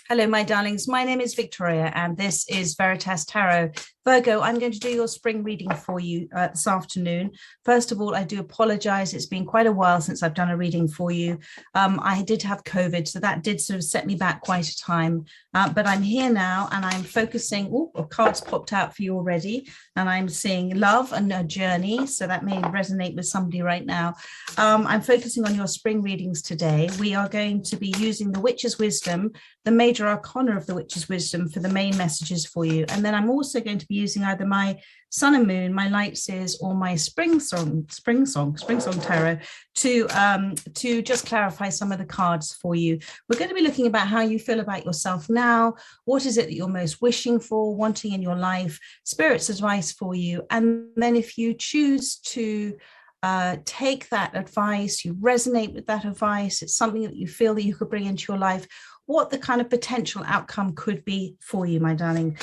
Hello, my darlings. My name is Victoria, and this is Veritas Tarot. Virgo, I'm going to do your spring reading for you this afternoon. First of all, I do apologize. It's been quite a while since I've done a reading for you. I did have COVID, so that did sort of set me back quite a time. But I'm here now, and I'm focusing. Oh, a card's popped out for you already, and I'm seeing love and a journey. So that may resonate with somebody right now. I'm focusing on your spring readings today. We are going to be using the Witch's Wisdom, the major arcana of the Witch's Wisdom, for the main messages for you. And then I'm also going to be using either my Sun and Moon, my Light Seers, or my Spring Song Tarot to just clarify some of the cards for you. We're going to be looking about how you feel about yourself now. What is it that you're most wishing for, wanting in your life, Spirit's advice for you. And then if you choose to take that advice, you resonate with that advice, it's something that you feel that you could bring into your life, what the kind of potential outcome could be for you, my darling.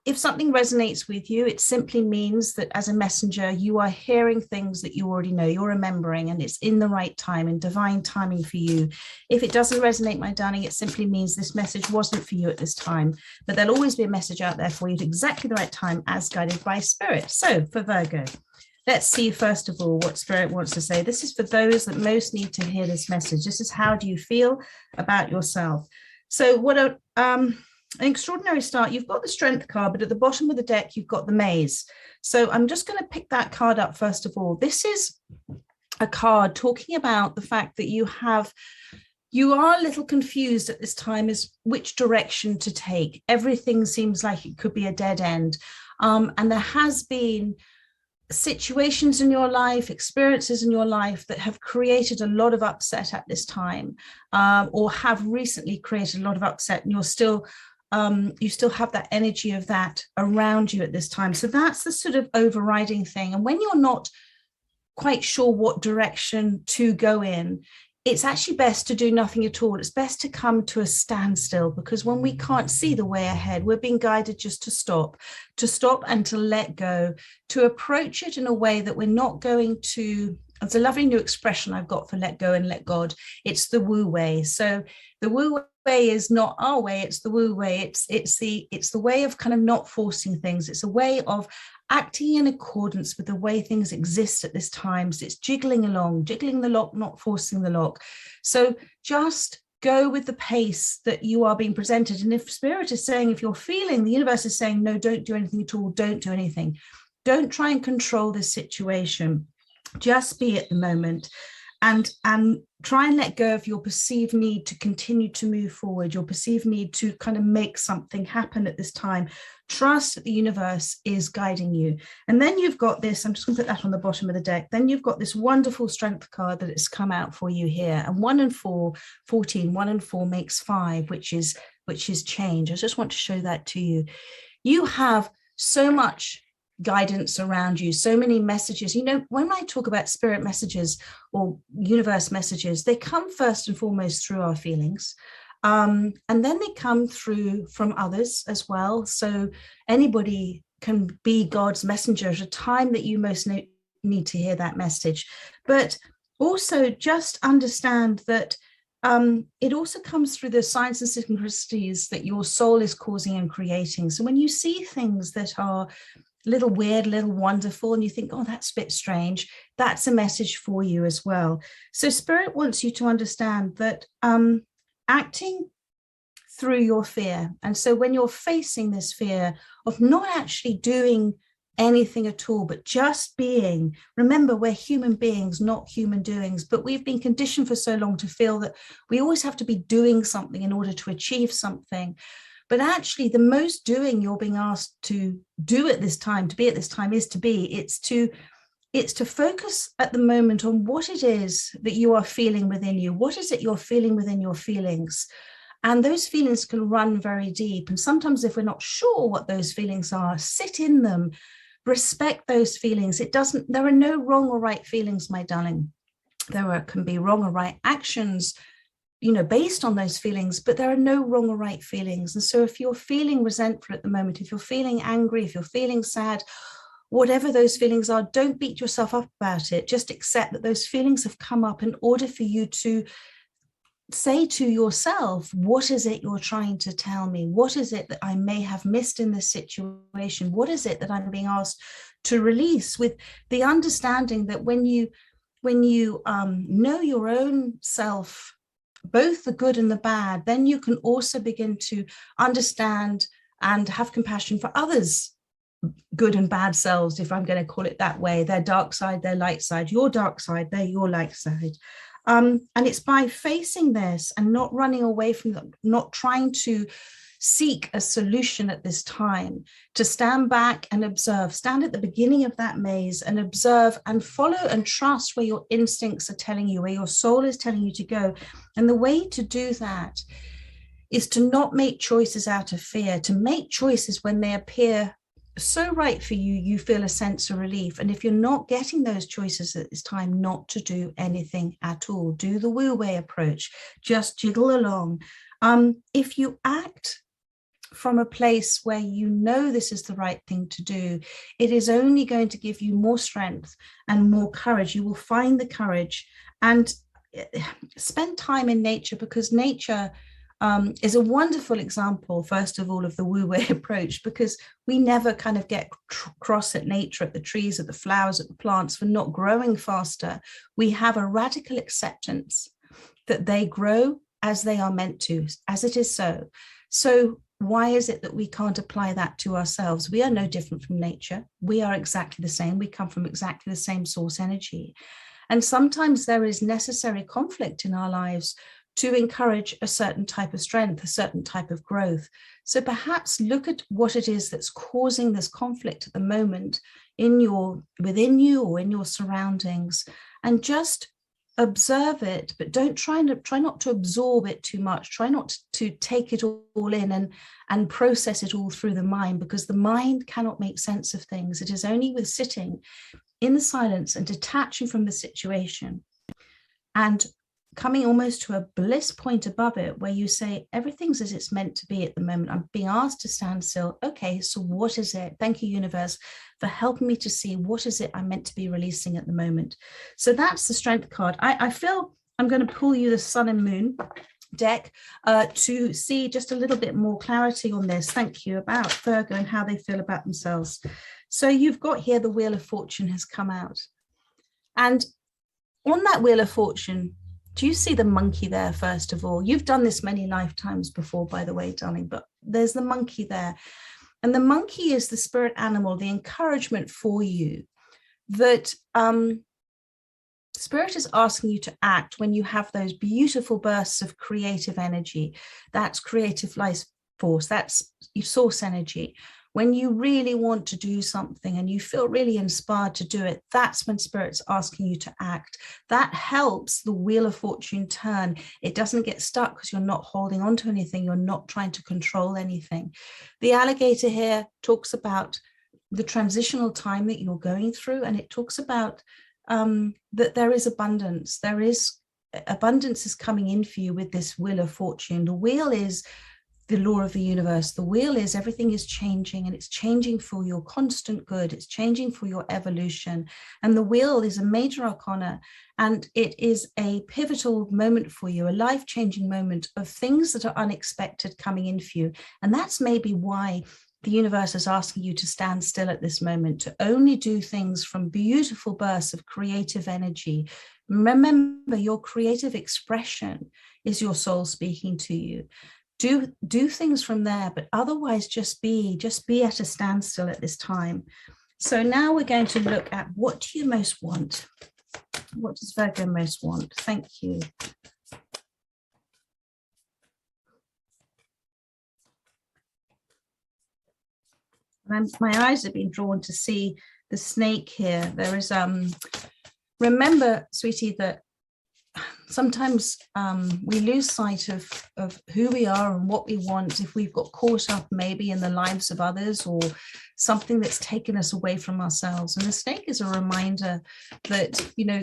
If something resonates with you, it simply means that as a messenger, you are hearing things that you already know, you're remembering, and it's in the right time and divine timing for you. If it doesn't resonate, my darling, it simply means this message wasn't for you at this time, but there'll always be a message out there for you at exactly the right time as guided by Spirit. So for Virgo, let's see, first of all, what Spirit wants to say. This is for those that most need to hear this message. This is how do you feel about yourself. So what an extraordinary start. You've got the Strength card, but at the bottom of the deck, you've got the Maze. So I'm just going to pick that card up first of all. This is a card talking about the fact that you are a little confused at this time as which direction to take. Everything seems like it could be a dead end. And there has been situations in your life, experiences in your life that have created a lot of upset at this time, or have recently created a lot of upset, and you still have that energy of that around you at this time. So that's the sort of overriding thing. And when you're not quite sure what direction to go in, it's actually best to do nothing at all. It's best to come to a standstill, because when we can't see the way ahead, we're being guided just to stop and to let go, to approach it in a way that we're not going to. It's a lovely new expression I've got for let go and let God. It's the woo way. So the woo way is not our way, it's the woo way. It's the way of kind of not forcing things. It's a way of acting in accordance with the way things exist at this time. So it's jiggling along, jiggling the lock, not forcing the lock. So just go with the pace that you are being presented. And if Spirit is saying, if you're feeling, the universe is saying, no, don't do anything at all, don't do anything. Don't try and control this situation. Just be at the moment and try and let go of your perceived need to continue to move forward, your perceived need to kind of make something happen at this time. Trust that the universe is guiding you. And then you've got this, I'm just going to put that on the bottom of the deck. Then you've got this wonderful Strength card that has come out for you here. And 1 and 4, 14, 1 and 4 makes 5, which is change. I just want to show that to you. You have so much guidance around you, so many messages. You know, when I talk about spirit messages or universe messages, they come first and foremost through our feelings, and then they come through from others as well. So anybody can be God's messenger at a time that you most need to hear that message. But also just understand that it also comes through the signs and synchronicities that your soul is causing and creating. So when you see things that are little weird, little wonderful, and you think, oh, that's a bit strange, that's a message for you as well. So Spirit wants you to understand that acting through your fear. And so when you're facing this fear of not actually doing anything at all, but just being, remember, we're human beings, not human doings, but we've been conditioned for so long to feel that we always have to be doing something in order to achieve something. But actually, the most doing you're being asked to do at this time, to be at this time, is to be. It's to focus at the moment on what it is that you are feeling within you. What is it you're feeling within your feelings? And those feelings can run very deep. And sometimes if we're not sure what those feelings are, sit in them, respect those feelings. There are no wrong or right feelings, my darling. There can be wrong or right actions, based on those feelings, but there are no wrong or right feelings. And so if you're feeling resentful at the moment, if you're feeling angry, if you're feeling sad, whatever those feelings are, don't beat yourself up about it. Just accept that those feelings have come up in order for you to say to yourself, what is it you're trying to tell me? What is it that I may have missed in this situation? What is it that I'm being asked to release, with the understanding that when you know your own self, both the good and the bad, then you can also begin to understand and have compassion for others' good and bad selves, if I'm going to call it that way, their dark side, their light side, your dark side, their your light side. And it's by facing this and not running away from them, not trying to seek a solution at this time, to stand back and observe, stand at the beginning of that maze and observe and follow and trust where your instincts are telling you, where your soul is telling you to go. And the way to do that is to not make choices out of fear, to make choices when they appear so right for you, you feel a sense of relief. And if you're not getting those choices at this time, not to do anything at all. Do the Wu Wei approach, just jiggle along. If you act from a place where you know this is the right thing to do, it is only going to give you more strength and more courage. You will find the courage, and spend time in nature, because nature is a wonderful example, first of all, of the Wu Wei approach, because we never kind of get cross at nature, at the trees, at the flowers, at the plants for not growing faster. We have a radical acceptance that they grow as they are meant to, as it is so. So why is it that we can't apply that to ourselves? We are no different from nature. We are exactly the same. We come from exactly the same source energy. And sometimes there is necessary conflict in our lives to encourage a certain type of strength, a certain type of growth. So perhaps look at what it is that's causing this conflict at the moment within you or in your surroundings, and just observe it, but don't try not to absorb it too much. Try not to take it all in and process it all through the mind, because the mind cannot make sense of things. It is only with sitting in the silence and detaching from the situation and coming almost to a bliss point above it, where you say, everything's as it's meant to be at the moment. I'm being asked to stand still. Okay, so what is it? Thank you, universe, for helping me to see what is it I'm meant to be releasing at the moment. So that's the strength card. I feel I'm going to pull you the sun and moon deck to see just a little bit more clarity on this. Thank you, about Virgo and how they feel about themselves. So you've got here the Wheel of Fortune has come out. And on that Wheel of Fortune, do you see the monkey there, first of all? You've done this many lifetimes before, by the way, darling, but there's the monkey there. And the monkey is the spirit animal, the encouragement for you that Spirit is asking you to act when you have those beautiful bursts of creative energy. That's creative life force, that's your source energy. When you really want to do something and you feel really inspired to do it, that's when Spirit's asking you to act. That helps the Wheel of Fortune turn. It doesn't get stuck because you're not holding on to anything. You're not trying to control anything. The alligator here talks about the transitional time that you're going through, and it talks about that there is abundance. Abundance is coming in for you with this Wheel of Fortune. The wheel is the law of the universe. The wheel is everything is changing, and it's changing for your constant good. It's changing for your evolution. And the wheel is a major arcana, and it is a pivotal moment for you, a life-changing moment of things that are unexpected coming in for you. And that's maybe why the universe is asking you to stand still at this moment, to only do things from beautiful bursts of creative energy. Remember, your creative expression is your soul speaking to you. Do things from there, but otherwise just be at a standstill at this time. So now we're going to look at, what do you most want? What does Virgo most want? Thank you. And my eyes have been drawn to see the snake here. There is, remember, sweetie, that sometimes we lose sight of who we are and what we want if we've got caught up maybe in the lives of others or something that's taken us away from ourselves. And the snake is a reminder that, you know,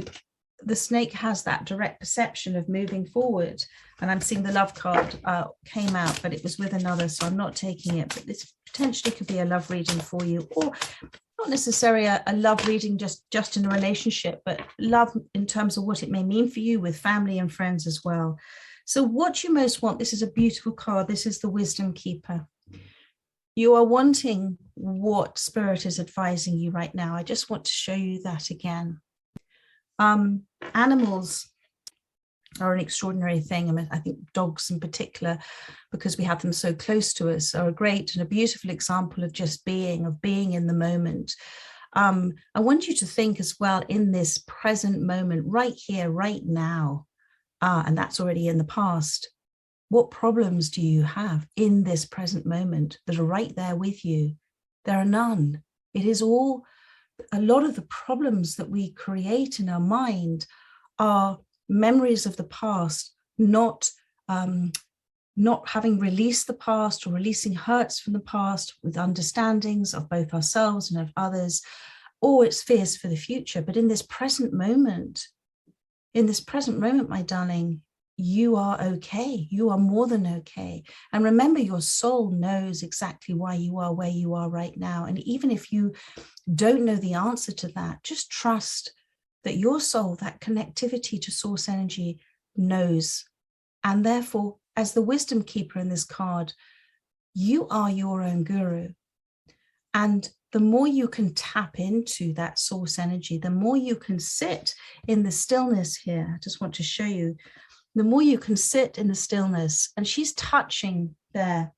the snake has that direct perception of moving forward. And I'm seeing the love card came out, but it was with another, so I'm not taking it. But this potentially could be a love reading for you, or not necessarily a love reading just in a relationship, but love in terms of what it may mean for you with family and friends as well. So what you most want, this is a beautiful card. This is the Wisdom Keeper. You are wanting what Spirit is advising you right now. I just want to show you that again. Animals are an extraordinary thing. I mean, I think dogs in particular, because we have them so close to us, are a great and a beautiful example of just being in the moment. I want you to think as well in this present moment, right here, right now, and that's already in the past. What problems do you have in this present moment that are right there with you? There are none. It is all, a lot of the problems that we create in our mind are memories of the past, not having released the past or releasing hurts from the past with understandings of both ourselves and of others, or it's fears for the future. But in this present moment, my darling, you are okay. You are more than okay. And remember, your soul knows exactly why you are where you are right now. And even if you don't know the answer to that, just trust that your soul, that connectivity to source energy, knows. And therefore, as the Wisdom Keeper in this card, you are your own guru. And the more you can tap into that source energy, the more you can sit in the stillness here. I just want to show you, the more you can sit in the stillness, and she's touching there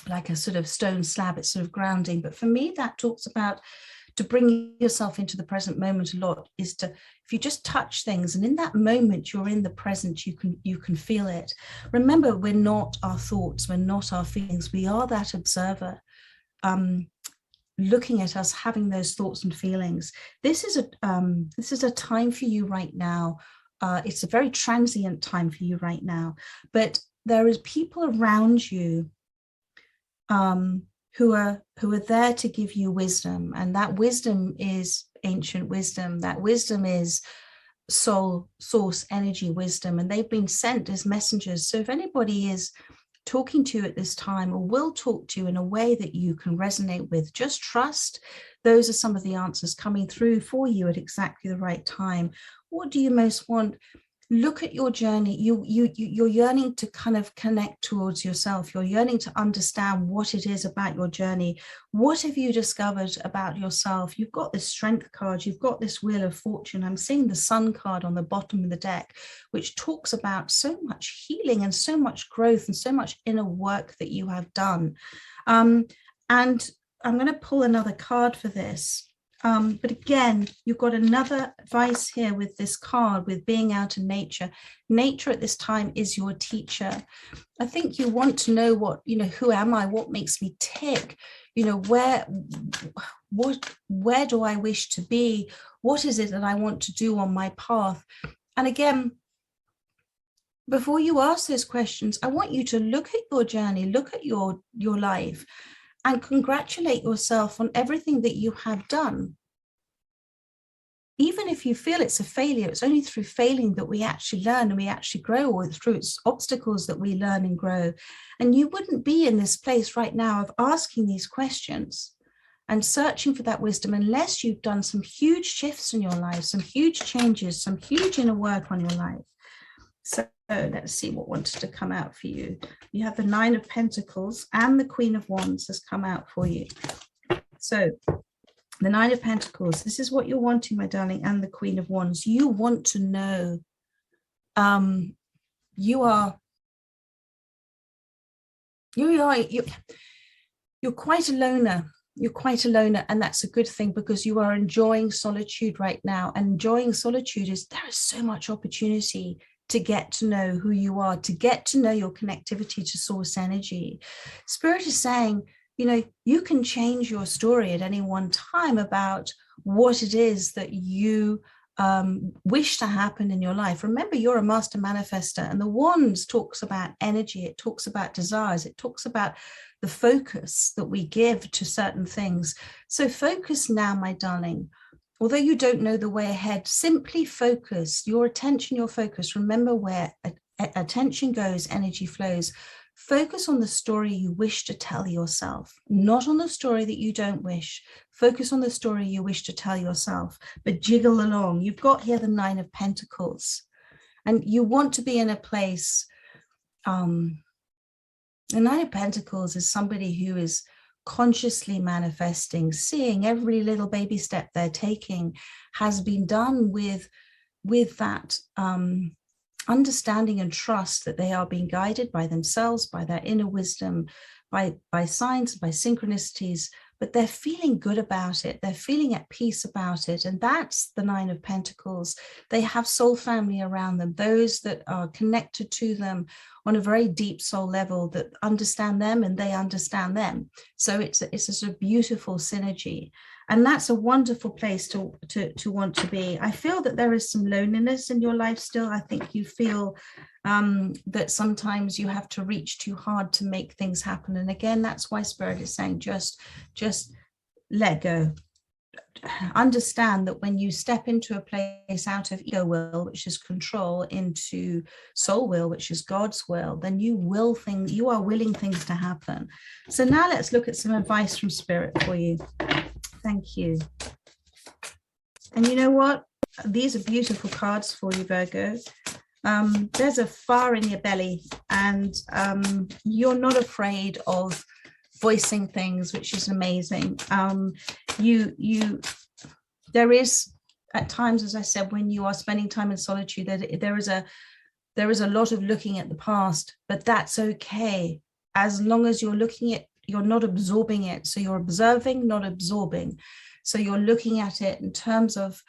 like a sort of stone slab, it's sort of grounding. But for me, that talks about to bring yourself into the present moment a lot, is to, if you just touch things and in that moment you're in the present, you can feel it. Remember, we're not our thoughts, we're not our feelings, we are that observer looking at us having those thoughts and feelings. This is a time for you right now. It's a very transient time for you right now, but there is people around you who are there to give you wisdom, and that wisdom is ancient wisdom. That wisdom is soul source energy wisdom, and they've been sent as messengers. So if anybody is talking to you at this time or will talk to you in a way that you can resonate with, just trust those are some of the answers coming through for you at exactly the right time. What do you most want? Look at your journey. You're yearning to kind of connect towards yourself. You're yearning to understand what it is about your journey. What have you discovered about yourself? You've got this Strength card. You've got this Wheel of Fortune. I'm seeing the Sun card on the bottom of the deck, which talks about so much healing and so much growth and so much inner work that you have done. And I'm going to pull another card for this. But again, you've got another advice here with this card, with being out in nature. Nature at this time is your teacher. I think you want to know what, who am I? What makes me tick? Where do I wish to be? What is it that I want to do on my path? And again, before you ask those questions, I want you to look at your journey, look at your life, and congratulate yourself on everything that you have done. Even if you feel it's a failure, it's only through failing that we actually learn and we actually grow, or through its obstacles that we learn and grow. And you wouldn't be in this place right now of asking these questions and searching for that wisdom unless you've done some huge shifts in your life, some huge changes, some huge inner work on your life. So let's see what wants to come out for you. You have the Nine of Pentacles and the Queen of Wands has come out for you. So the Nine of Pentacles, this is what you're wanting, my darling, and the Queen of Wands. You want to know you're quite a loner. You're quite a loner, and that's a good thing because you are enjoying solitude right now. And enjoying solitude is, there is so much opportunity to get to know who you are, to get to know your connectivity to source energy. Spirit is saying, you can change your story at any one time about what it is that you wish to happen in your life. Remember, you're a master manifester, and the Wands talks about energy. It talks about desires. It talks about the focus that we give to certain things. So focus now, my darling. Although you don't know the way ahead, simply focus your attention, your focus. Remember, where attention goes, energy flows. Focus on the story you wish to tell yourself, not on the story that you don't wish. Focus on the story you wish to tell yourself, but jiggle along. You've got here the Nine of Pentacles, and you want to be in a place The Nine of Pentacles is somebody who is consciously manifesting, seeing every little baby step they're taking has been done with that understanding and trust that they are being guided by themselves, by their inner wisdom, by signs, by synchronicities, but they're feeling good about it. They're feeling at peace about it. And that's the Nine of Pentacles. They have soul family around them, those that are connected to them on a very deep soul level, that understand them and they understand them. So it's a sort of beautiful synergy. And that's a wonderful place to want to be. I feel that there is some loneliness in your life still. I think you feel that sometimes you have to reach too hard to make things happen. And again, that's why Spirit is saying just let go. Understand that when you step into a place out of ego will, which is control, into soul will, which is God's will, then you are willing things to happen. So now let's look at some advice from Spirit for you. Thank you. And you know what? These are beautiful cards for you, Virgo. There's a fire in your belly, and you're not afraid of voicing things, which is amazing. There is at times, as I said, when you are spending time in solitude, there is a lot of looking at the past, but that's okay, as long as you're looking at, you're not absorbing it. So you're observing, not absorbing. So you're looking at it in terms of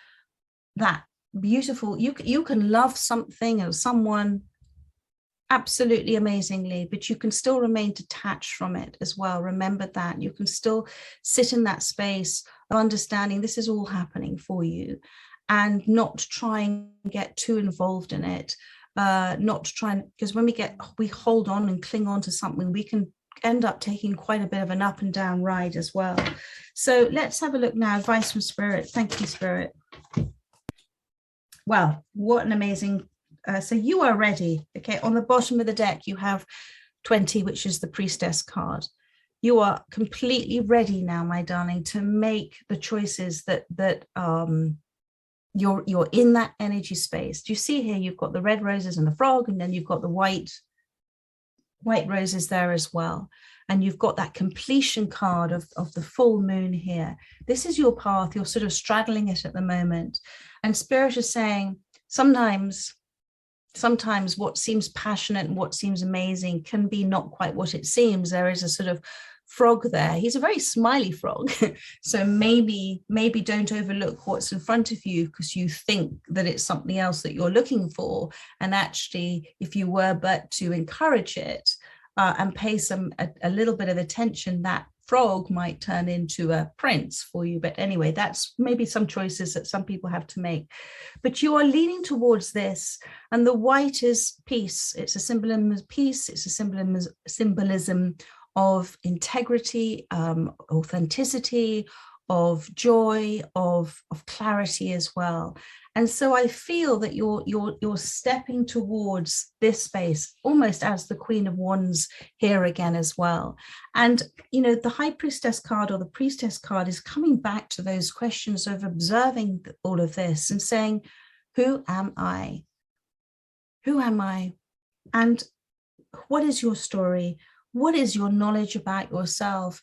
that beautiful, you can love something or someone absolutely amazingly, but you can still remain detached from it as well. Remember that you can still sit in that space of understanding this is all happening for you, and not try and get too involved in it. Not trying, because when we hold on and cling on to something, we can end up taking quite a bit of an up and down ride as well. So let's have a look now. Advice from Spirit. Thank you, Spirit. Well, what an amazing, so you are ready. Okay, on the bottom of the deck, you have 20, which is the Priestess card. You are completely ready now, my darling, to make the choices that you're in that energy space. Do you see here, you've got the red roses and the frog, and then you've got the white roses there as well. And you've got that completion card of the full moon here. This is your path. You're sort of straddling it at the moment. And Spirit is saying, sometimes what seems passionate and what seems amazing can be not quite what it seems. There is a sort of frog there. He's a very smiley frog. So maybe don't overlook what's in front of you because you think that it's something else that you're looking for. And actually, if you were but to encourage it and pay a little bit of attention, that frog might turn into a prince for you. But anyway, that's maybe some choices that some people have to make. But you are leaning towards this, and the white is peace. It's a symbolism of peace. It's a symbolism of integrity, authenticity, of joy, of clarity as well. And so I feel that you're stepping towards this space almost as the Queen of Wands here again as well. And you know, the High Priestess card or the Priestess card is coming back to those questions of observing all of this and saying, who am I? Who am I? And what is your story? What is your knowledge about yourself?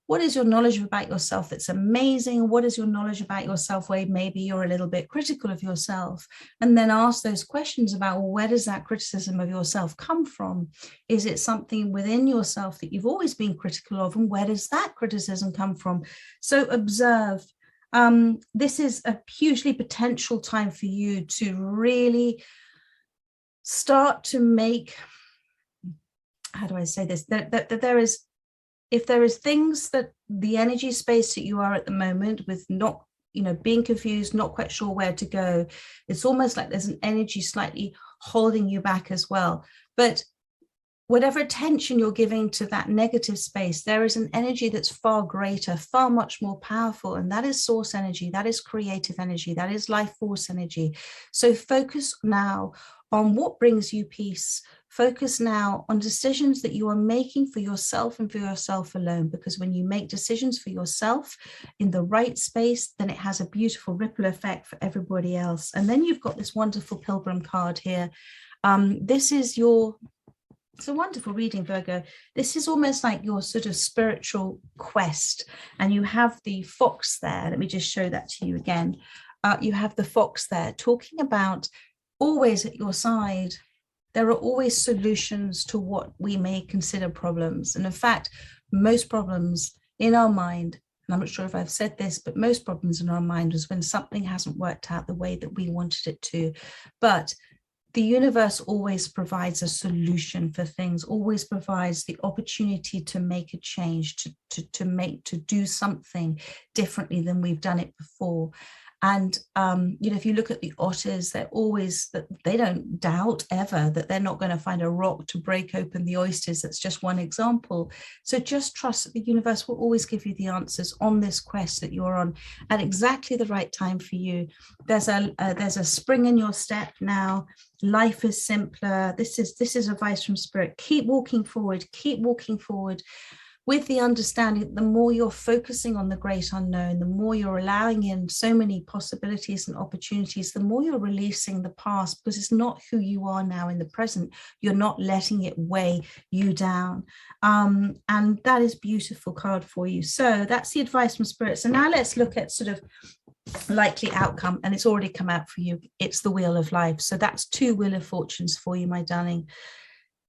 What is your knowledge about yourself that's amazing? What is your knowledge about yourself where maybe you're a little bit critical of yourself? And then ask those questions about, well, where does that criticism of yourself come from? Is it something within yourself that you've always been critical of? And where does that criticism come from? So observe. This is a hugely potential time for you to really start to make, how do I say this? That there is, if there is things that the energy space that you are at the moment with not, you know, being confused, not quite sure where to go, it's almost like there's an energy slightly holding you back as well. But whatever attention you're giving to that negative space, there is an energy that's far greater, far much more powerful. And that is source energy. That is creative energy. That is life force energy. So focus now on what brings you peace. Focus now on decisions that you are making for yourself and for yourself alone, because when you make decisions for yourself in the right space, then it has a beautiful ripple effect for everybody else. And then you've got this wonderful pilgrim card here. This is your It's a wonderful reading, Virgo. This is almost like your sort of spiritual quest. And you have the fox there. Let me just show that to you again. You have the fox there talking about always at your side. There are always solutions to what we may consider problems. And in fact, most problems in our mind, and I'm not sure if I've said this, but most problems in our mind is when something hasn't worked out the way that we wanted it to. But the universe always provides a solution for things, always provides the opportunity to make a change, to do something differently than we've done it before. And, if you look at the otters, they're always, that they don't doubt ever that they're not going to find a rock to break open the oysters. That's just one example. So just trust that the universe will always give you the answers on this quest that you're on at exactly the right time for you. There's a spring in your step now. Life is simpler. This is advice from Spirit. Keep walking forward. Keep walking forward. With the understanding that the more you're focusing on the great unknown, the more you're allowing in so many possibilities and opportunities, the more you're releasing the past, because it's not who you are now in the present. You're not letting it weigh you down. And that is a beautiful card for you. So that's the advice from Spirit. So now let's look at sort of likely outcome, and it's already come out for you. It's the Wheel of Life. So that's 2 Wheel of Fortunes for you, my darling.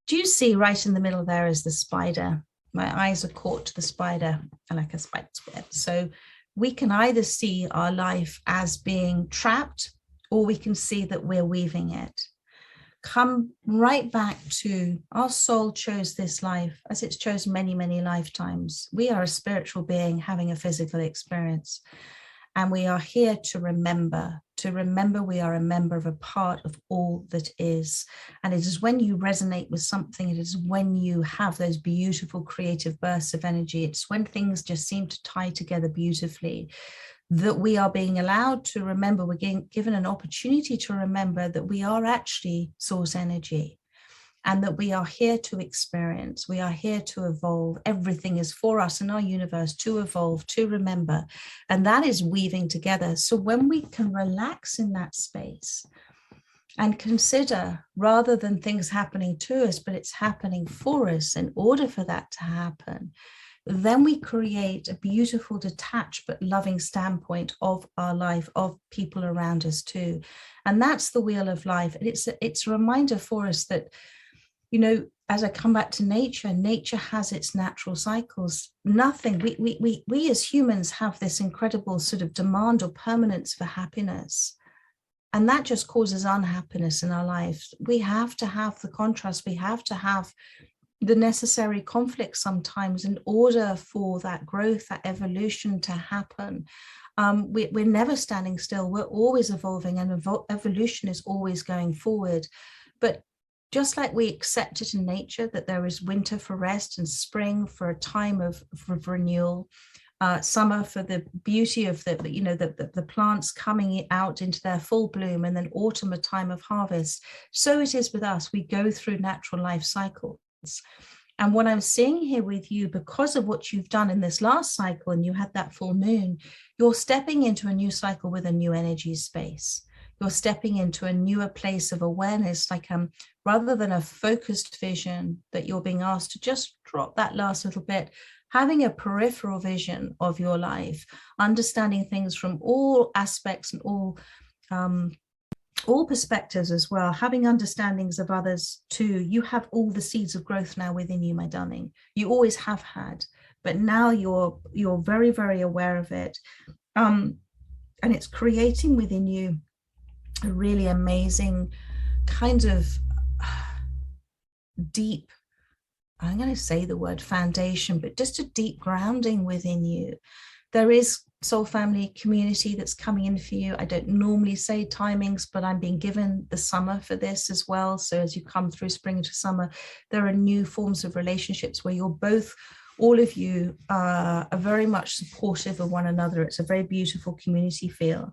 Do you see right in the middle there is the spider? My eyes are caught to the spider, and like a spider's web. So we can either see our life as being trapped, or we can see that we're weaving it. Come right back to our soul chose this life as it's chosen many, many lifetimes. We are a spiritual being having a physical experience. And we are here to remember we are a member of a part of all that is. And it is when you resonate with something, it is when you have those beautiful creative bursts of energy, it's when things just seem to tie together beautifully, that we are being allowed to remember, we're given an opportunity to remember that we are actually source energy. And that we are here to experience, we are here to evolve. Everything is for us in our universe to evolve, to remember. And that is weaving together. So when we can relax in that space and consider, rather than things happening to us, but it's happening for us in order for that to happen, then we create a beautiful, detached, but loving standpoint of our life, of people around us too. And that's the Wheel of Life. And it's a reminder for us that, as I come back to nature has its natural cycles. Nothing, we as humans have this incredible sort of demand or permanence for happiness. And that just causes unhappiness in our life. We have to have the contrast. We have to have the necessary conflict sometimes in order for that growth, that evolution to happen. We're never standing still. We're always evolving, and evolution is always going forward. But just like we accept it in nature, that there is winter for rest and spring for a time of renewal, summer for the beauty of the plants coming out into their full bloom, and then autumn a time of harvest. So it is with us. We go through natural life cycles. And what I'm seeing here with you, because of what you've done in this last cycle, and you had that full moon, you're stepping into a new cycle with a new energy space. You're stepping into a newer place of awareness, like rather than a focused vision that you're being asked to just drop that last little bit, having a peripheral vision of your life, understanding things from all aspects and all perspectives as well, having understandings of others too. You have all the seeds of growth now within you, my darling. You always have had, but now you're very, very aware of it. And it's creating within you a really amazing kind of deep, I'm going to say the word foundation, but just a deep grounding within you. There is soul family community that's coming in for you. I don't normally say timings, but I'm being given the summer for this as well. So as you come through spring into summer, there are new forms of relationships where you're both, all of you are very much supportive of one another. It's a very beautiful community feel.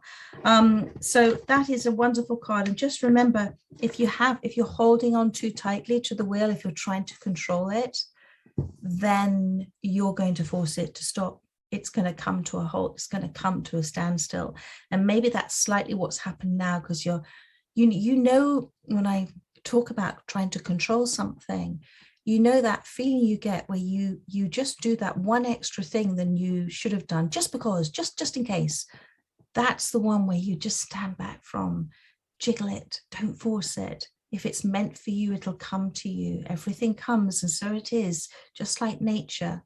So that is a wonderful card. And just remember, if you're holding on too tightly to the wheel, if you're trying to control it, then you're going to force it to stop. It's going to come to a halt. It's going to come to a standstill. And maybe that's slightly what's happened now, because when I talk about trying to control something, you know that feeling you get where you just do that one extra thing than you should have done, just because, just in case. That's the one where you just stand back from. Jiggle it, don't force it. If it's meant for you, it'll come to you. Everything comes, and so it is. Just like nature,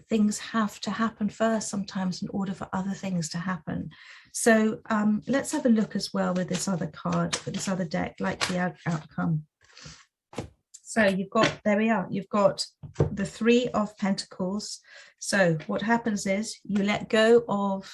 things have to happen first sometimes in order for other things to happen. So let's have a look as well with this other card, with this other deck, like the outcome. So you've got, there we are, you've got the 3 of Pentacles. So what happens is you let go of,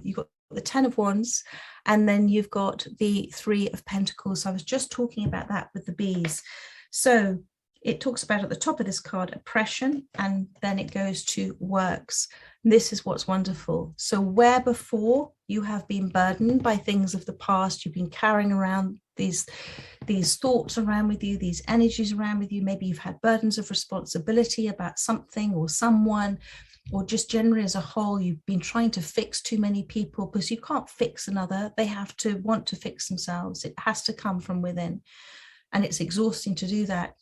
you've got the 10 of Wands, and then you've got the 3 of Pentacles. So I was just talking about that with the bees. So it talks about at the top of this card, oppression, and then it goes to works. This is what's wonderful. So where before you have been burdened by things of the past, you've been carrying around these thoughts around with you, these energies around with you. Maybe you've had burdens of responsibility about something or someone, or just generally as a whole, you've been trying to fix too many people, because you can't fix another. They have to want to fix themselves. It has to come from within. And it's exhausting to do that.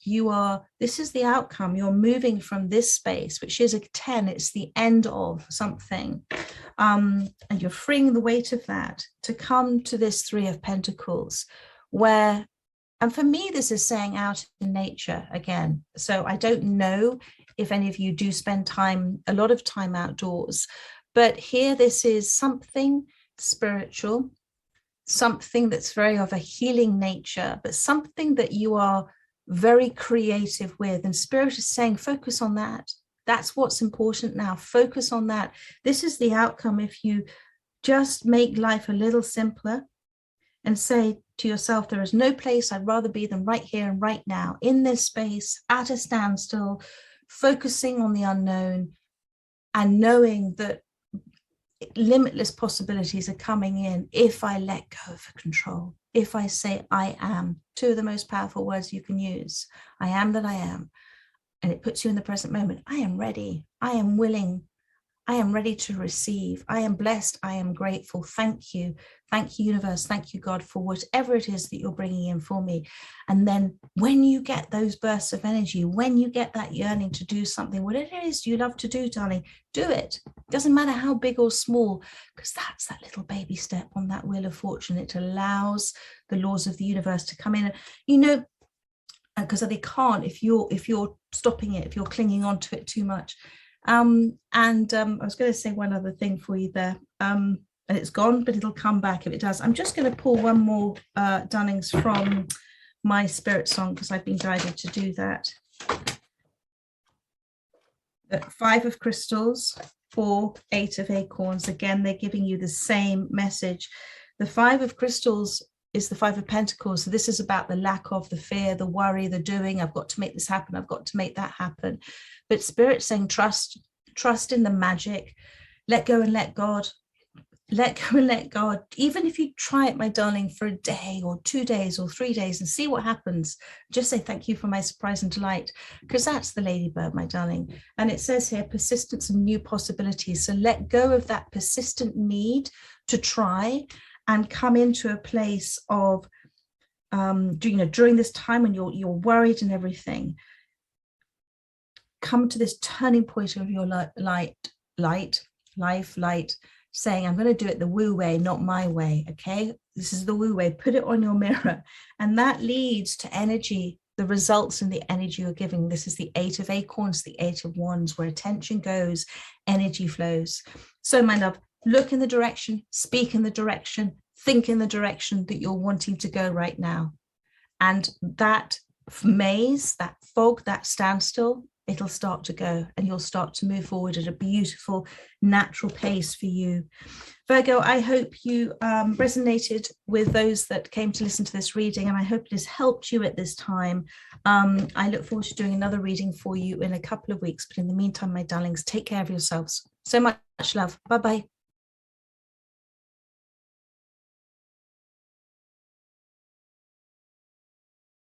This is the outcome. You're moving from this space, which is a 10. It's the end of something. And you're freeing the weight of that to come to this 3 of Pentacles, where, and for me, this is saying out in nature again. So I don't know if any of you do spend a lot of time outdoors, but here this is something spiritual, something that's very of a healing nature, but something that you are very creative with. And Spirit is saying, focus on that. That's what's important now. Focus on that. This is the outcome if you just make life a little simpler and say to yourself, there is no place I'd rather be than right here and right now, in this space, at a standstill, focusing on the unknown and knowing that limitless possibilities are coming in if I let go of control. If I say I am, 2 of the most powerful words you can use. I am that I am. And it puts you in the present moment. I am ready. I am willing. I am ready to receive. I am blessed. I am grateful. Thank you. Thank you, universe. Thank you, God, for whatever it is that you're bringing in for me. And then when you get those bursts of energy, when you get that yearning to do something, whatever it is you love to do, darling, do it. Doesn't matter how big or small, because that's that little baby step on that wheel of fortune. It allows the laws of the universe to come in. You know, because they can't if you're stopping it, if you're clinging on to it too much. I was going to say one other thing for you there, and it's gone, but it'll come back if it does. I'm just going to pull one more Dunnings from my spirit song, because I've been guided to do that. 5 of Crystals, 4, 8 of Acorns. Again, they're giving you the same message. The 5 of Crystals is the 5 of Pentacles. So this is about the lack of, the fear, the worry, the doing. I've got to make this happen. I've got to make that happen. But Spirit's saying trust in the magic. Let go and let God. Let go and let God. Even if you try it, my darling, for a day or 2 days or 3 days and see what happens, just say thank you for my surprise and delight, because that's the ladybird, my darling. And it says here, persistence and new possibilities. So let go of that persistent need to try and come into a place of, during this time when you're worried and everything, come to this turning point of your life, saying, I'm going to do it the woo way, not my way. Okay, this is the woo way. Put it on your mirror, and that leads to energy, the results in the energy you're giving. This is the 8 of Acorns, the 8 of Wands. Where attention goes, energy flows. So my love, look in the direction, speak in the direction, think in the direction that you're wanting to go right now. And that maze, that fog, that standstill, it'll start to go, and you'll start to move forward at a beautiful, natural pace for you. Virgo, I hope you resonated with those that came to listen to this reading, and I hope it has helped you at this time. I look forward to doing another reading for you in a couple of weeks. But in the meantime, my darlings, take care of yourselves. So much love. Bye-bye.